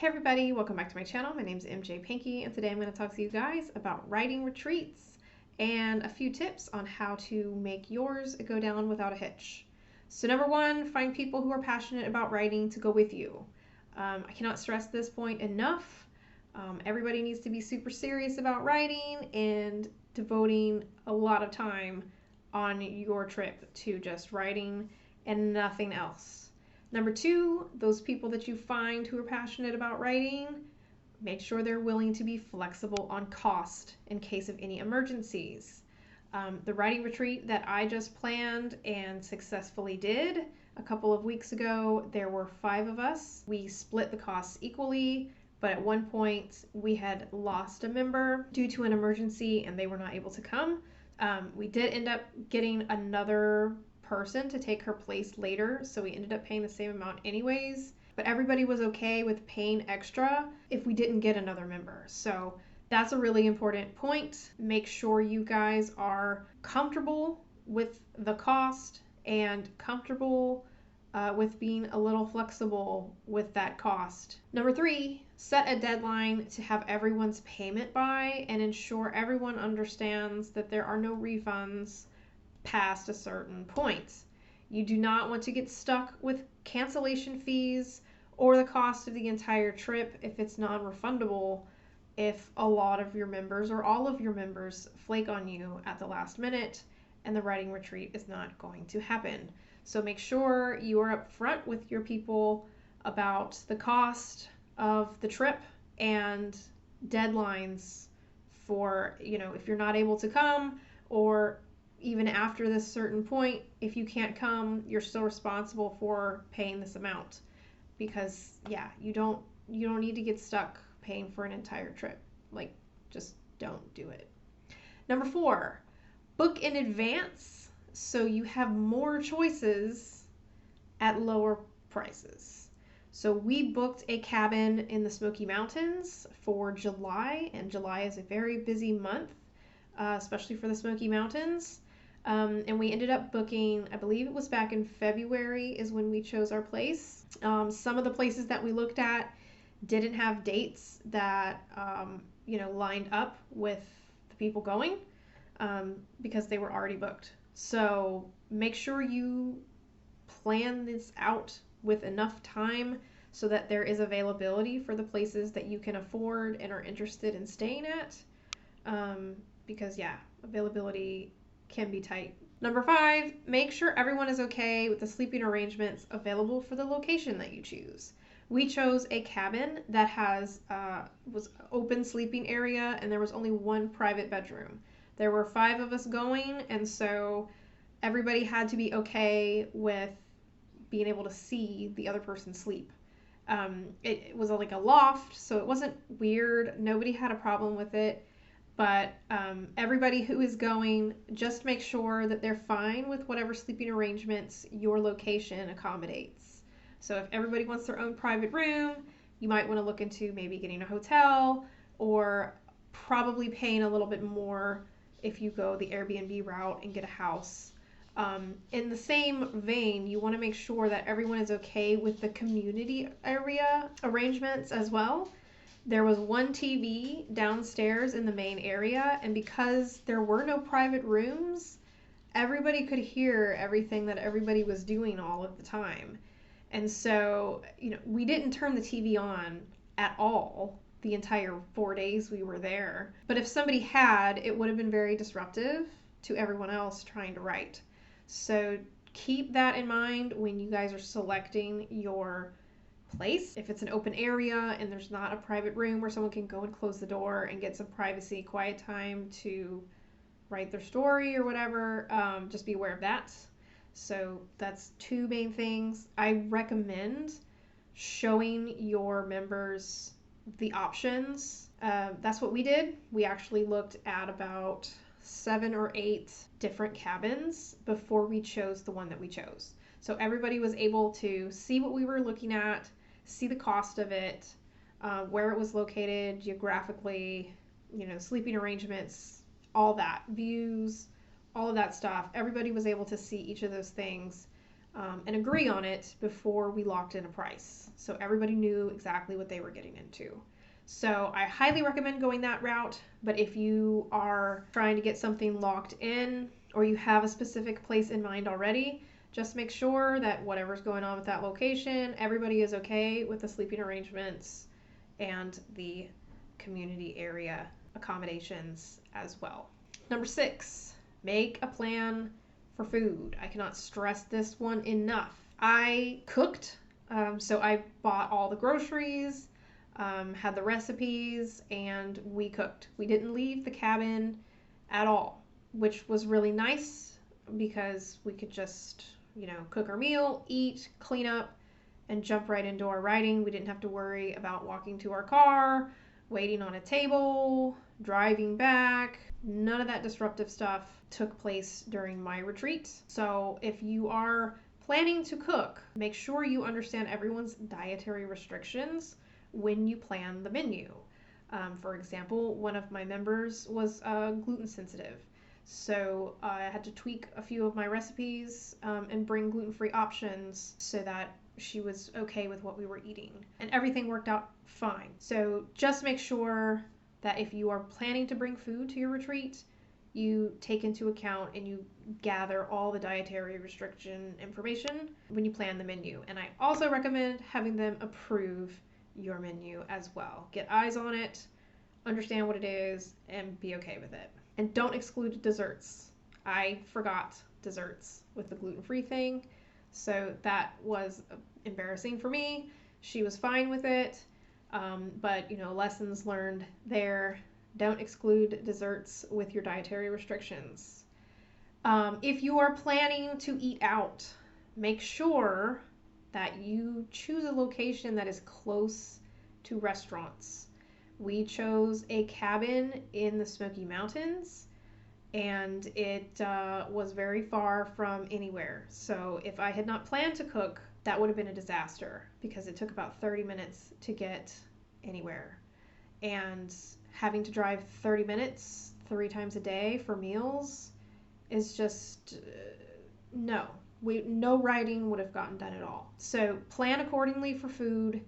Hey everybody, welcome back to my channel. My name is MJ Pinky, and today I'm going to talk to you guys about writing retreats and a few tips on how to make yours go down without a hitch. So number one, find people who are passionate about writing to go with you. I cannot stress this point enough. Everybody needs to be super serious about writing and devoting a lot of time on your trip to just writing and nothing else. Number two, those people that you find who are passionate about writing, make sure they're willing to be flexible on cost in case of any emergencies. The writing retreat that I just planned and successfully did a couple of weeks ago, there were 5 of us. We split the costs equally, but at one point we had lost a member due to an emergency and they were not able to come. We did end up getting another person to take her place later, so we ended up paying the same amount anyways, but everybody was okay with paying extra if we didn't get another member. So that's a really important point. Make sure you guys are comfortable with the cost and comfortable with being a little flexible with that cost. Number 3, set a deadline to have everyone's payment by and ensure everyone understands that there are no refunds past a certain point. You do not want to get stuck with cancellation fees or the cost of the entire trip if it's non-refundable if a lot of your members or all of your members flake on you at the last minute and the writing retreat is not going to happen. So make sure you are upfront with your people about the cost of the trip and deadlines for, if you're not able to come, or even after this certain point, if you can't come, you're still responsible for paying this amount. Because you don't need to get stuck paying for an entire trip. Like, just don't do it. Number 4, book in advance so you have more choices at lower prices. So we booked a cabin in the Smoky Mountains for July, and July is a very busy month, especially for the Smoky Mountains. And we ended up booking, I believe it was back in February is when we chose our place. Some of the places that we looked at didn't have dates that, lined up with the people going, because they were already booked. So make sure you plan this out with enough time so that there is availability for the places that you can afford and are interested in staying at. Because availability can be tight. Number 5, make sure everyone is okay with the sleeping arrangements available for the location that you choose. We chose a cabin that was open sleeping area, and there was only 1 private bedroom. There were 5 of us going, and so everybody had to be okay with being able to see the other person sleep. It was like a loft, so it wasn't weird. Nobody had a problem with it. But everybody who is going, just make sure that they're fine with whatever sleeping arrangements your location accommodates. So if everybody wants their own private room, you might want to look into maybe getting a hotel, or probably paying a little bit more if you go the Airbnb route and get a house. In the same vein, you want to make sure that everyone is okay with the community area arrangements as well. There was 1 TV downstairs in the main area, and because there were no private rooms, everybody could hear everything that everybody was doing all of the time. And so, we didn't turn the TV on at all the entire 4 days we were there. But if somebody had, it would have been very disruptive to everyone else trying to write. So keep that in mind when you guys are selecting your place. If it's an open area and there's not a private room where someone can go and close the door and get some privacy, quiet time to write their story or whatever, just be aware of that. So that's 2 main things. I recommend showing your members the options. That's what we did. We actually looked at about 7 or 8 different cabins before we chose the one that we chose. So everybody was able to see what we were looking at, see the cost of it, where it was located geographically, sleeping arrangements, all that, views, all of that stuff. Everybody was able to see each of those things and agree on it before we locked in a price. So everybody knew exactly what they were getting into. So I highly recommend going that route, but if you are trying to get something locked in or you have a specific place in mind already, just make sure that whatever's going on with that location, everybody is okay with the sleeping arrangements and the community area accommodations as well. Number 6, make a plan for food. I cannot stress this one enough. I cooked, so I bought all the groceries, had the recipes, and we cooked. We didn't leave the cabin at all, which was really nice because we could just, cook our meal, eat, clean up, and jump right into our writing. We didn't have to worry about walking to our car, waiting on a table, driving back. None of that disruptive stuff took place during my retreat. So if you are planning to cook, make sure you understand everyone's dietary restrictions when you plan the menu. For example, one of my members was gluten sensitive. So I had to tweak a few of my recipes and bring gluten-free options so that she was okay with what we were eating. And everything worked out fine. So just make sure that if you are planning to bring food to your retreat, you take into account and you gather all the dietary restriction information when you plan the menu. And I also recommend having them approve your menu as well. Get eyes on it, understand what it is, and be okay with it. And don't exclude desserts. I forgot desserts with the gluten-free thing, so that was embarrassing for me. She was fine with it, but lessons learned there. Don't exclude desserts with your dietary restrictions. If you are planning to eat out, make sure that you choose a location that is close to restaurants. We chose a cabin in the Smoky Mountains, and it was very far from anywhere. So if I had not planned to cook, that would have been a disaster because it took about 30 minutes to get anywhere. And having to drive 30 minutes 3 times a day for meals is just no. No writing would have gotten done at all. So plan accordingly for food,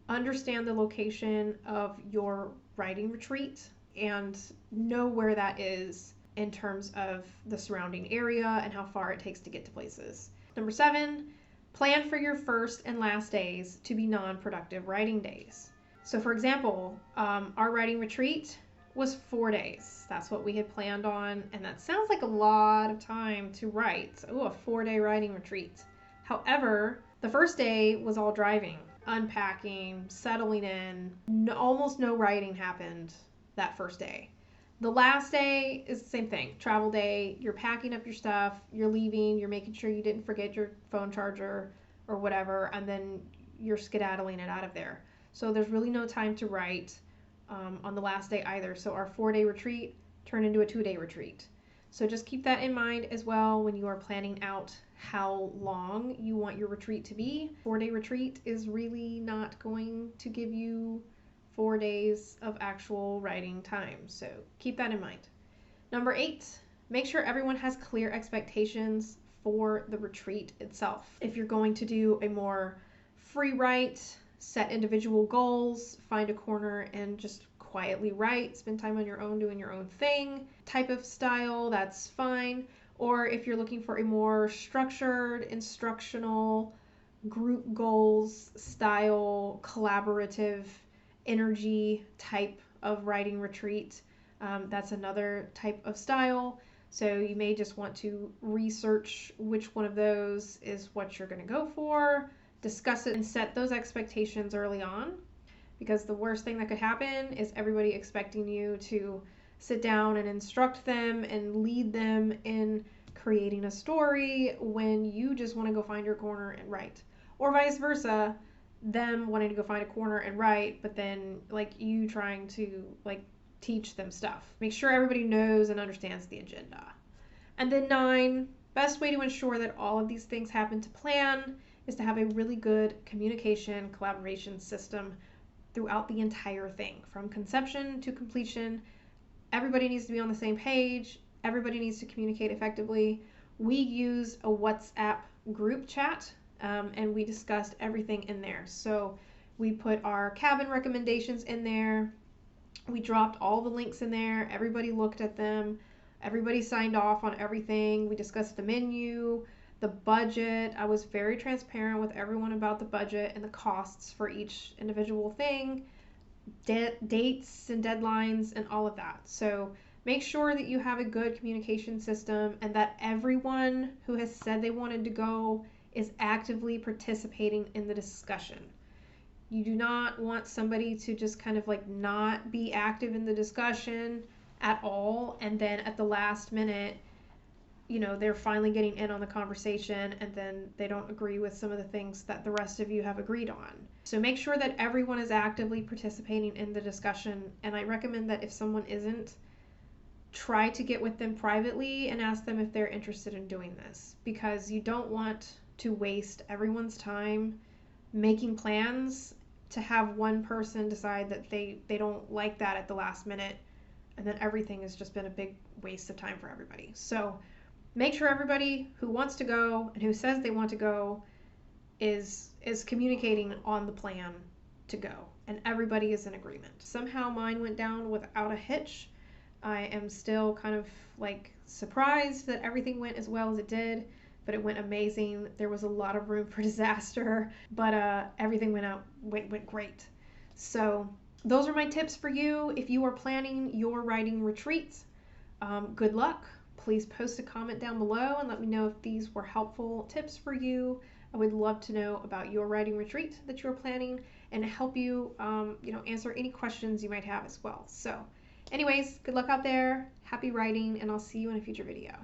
understand the location of your writing retreat, and know where that is in terms of the surrounding area and how far it takes to get to places. Number 7, plan for your first and last days to be non-productive writing days. So for example, our writing retreat was 4 days. That's what we had planned on, and that sounds like a lot of time to write. Oh, a 4-day writing retreat. However, the first day was all driving, unpacking, settling in. Almost no writing happened that first day. The last day is the same thing. Travel day, you're packing up your stuff, you're leaving, you're making sure you didn't forget your phone charger or whatever, and then you're skedaddling it out of there. So there's really no time to write on the last day either. So our 4-day retreat turned into a 2-day retreat. So just keep that in mind as well when you are planning out how long you want your retreat to be. 4-day retreat is really not going to give you 4 days of actual writing time. So keep that in mind. Number 8, make sure everyone has clear expectations for the retreat itself. If you're going to do a more free write, set individual goals, find a corner and just quietly write, spend time on your own doing your own thing type of style, that's fine. Or if you're looking for a more structured, instructional, group goals style, collaborative energy type of writing retreat, that's another type of style. So you may just want to research which one of those is what you're going to go for, discuss it, and set those expectations early on, because the worst thing that could happen is everybody expecting you to sit down and instruct them and lead them in creating a story when you just want to go find your corner and write, or vice versa, them wanting to go find a corner and write, but then you trying to teach them stuff. Make sure everybody knows and understands the agenda. And then 9, best way to ensure that all of these things happen to plan is to have a really good communication collaboration system throughout the entire thing, from conception to completion. Everybody needs to be on the same page. Everybody needs to communicate effectively. We use a WhatsApp group chat, and we discussed everything in there. So we put our cabin recommendations in there. We dropped all the links in there. Everybody looked at them. Everybody signed off on everything. We discussed the menu, the budget. I was very transparent with everyone about the budget and the costs for each individual thing, dates and deadlines, and all of that. So make sure that you have a good communication system and that everyone who has said they wanted to go is actively participating in the discussion. You do not want somebody to just kind of like not be active in the discussion at all, and then at the last minute, they're finally getting in on the conversation and then they don't agree with some of the things that the rest of you have agreed on. So make sure that everyone is actively participating in the discussion, and I recommend that if someone isn't, try to get with them privately and ask them if they're interested in doing this, because you don't want to waste everyone's time making plans to have one person decide that they don't like that at the last minute, and then everything has just been a big waste of time for everybody. So make sure everybody who wants to go and who says they want to go is communicating on the plan to go, and everybody is in agreement. Somehow mine went down without a hitch. I am still kind of like surprised that everything went as well as it did, but it went amazing. There was a lot of room for disaster, but everything went great. So those are my tips for you if you are planning your writing retreats. Good luck. Please post a comment down below and let me know if these were helpful tips for you. I would love to know about your writing retreat that you're planning and help you, answer any questions you might have as well. So anyways, good luck out there. Happy writing, and I'll see you in a future video.